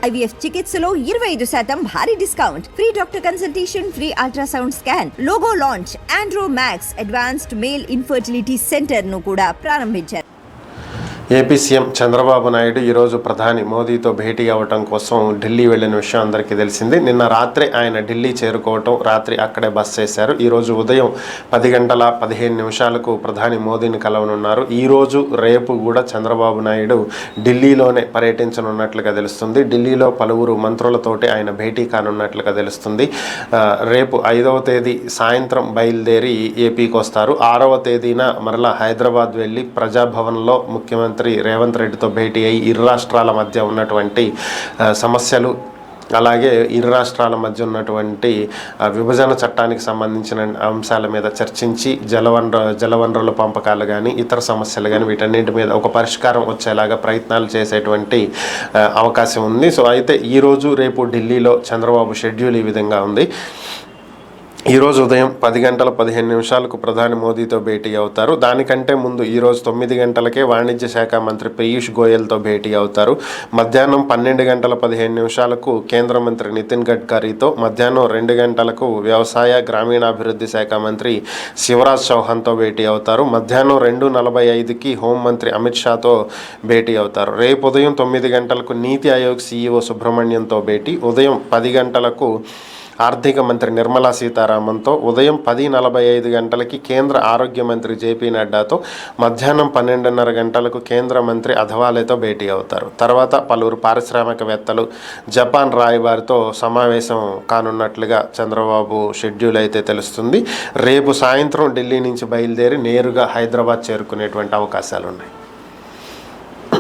IVF చికిత్సలో 25% భారీ discount, free doctor consultation, free ultrasound scan, logo launch, Andro max advanced male infertility centre ను కూడా ప్రారంభించారు. AP CM Chandrababu Naidu ఈరోజు ప్రధాని మోదీతో భేటీ అవ్వటం కోసం ఢిల్లీ వెళ్ళిన విషయం అందరికీ తెలిసింది. నిన్న రాత్రి ఆయన ఢిల్లీ చేరుకోవటం, రాత్రి అక్కడే బస చేశారు. ఈరోజు ఉదయం 10:15 ప్రధాని మోదీని కలవనున్నారు. ఈరోజు రేపు కూడా చంద్రబాబు నాయుడు ఢిల్లీలోనే పర్యటించనున్నట్లుగా తెలుస్తుంది. ఢిల్లీలో పలువురు మంత్రులతోటి ఆయన భేటీ కానున్నట్లుగా తెలుస్తుంది. రేపు 5వ తేదీ సాయంత్రం బయలుదేరి ఏపీకి వస్తారు. 6వ తేదీన మరలా హైదరాబాద్ వెళ్ళి ప్రజాభవన్లో ముఖ్యమంత్రి రేవంత్ రెడ్డితో భేటీ అయ్యి ఇరు రాష్ట్రాల మధ్య ఉన్నటువంటి సమస్యలు, అలాగే ఇరు రాష్ట్రాల మధ్య ఉన్నటువంటి విభజన చట్టానికి సంబంధించిన అంశాల మీద చర్చించి జలవనరుల పంపకాలు కానీ ఇతర సమస్యలు కానీ వీటన్నింటి మీద ఒక పరిష్కారం వచ్చేలాగా ప్రయత్నాలు చేసేటువంటి అవకాశం ఉంది. సో అయితే ఈరోజు రేపు ఢిల్లీలో చంద్రబాబు షెడ్యూల్ ఈ విధంగా ఉంది. ఈరోజు ఉదయం 10:15 ప్రధాని మోదీతో భేటీ అవుతారు. దానికంటే ముందు ఈరోజు 9 గంటలకే వాణిజ్య శాఖ మంత్రి పీయూష్ గోయల్తో భేటీ అవుతారు. మధ్యాహ్నం 12:15 కేంద్ర మంత్రి నితిన్ గడ్కరీతో, మధ్యాహ్నం 2 గంటలకు వ్యవసాయ గ్రామీణాభివృద్ధి శాఖ మంత్రి శివరాజ్ చౌహాన్తో భేటీ అవుతారు. మధ్యాహ్నం 2:45 హోంమంత్రి అమిత్ షాతో భేటీ అవుతారు. రేపు ఉదయం 9 గంటలకు నీతి ఆయోగ్ సీఈఓ సుబ్రహ్మణ్యంతో భేటీ, ఉదయం 10 గంటలకు ఆర్థిక మంత్రి నిర్మలా సీతారామన్తో, ఉదయం 10:45 కేంద్ర ఆరోగ్య మంత్రి జేపీ నడ్డాతో, మధ్యాహ్నం 12:30 కేంద్ర మంత్రి అథవాలేతో భేటీ అవుతారు. తర్వాత పలువురు పారిశ్రామికవేత్తలు, జపాన్ రాయబారితో సమావేశం కానున్నట్లుగా చంద్రబాబు షెడ్యూల్ అయితే తెలుస్తుంది. రేపు సాయంత్రం ఢిల్లీ నుంచి బయలుదేరి నేరుగా హైదరాబాద్ చేరుకునేటువంటి అవకాశాలు ఉన్నాయి.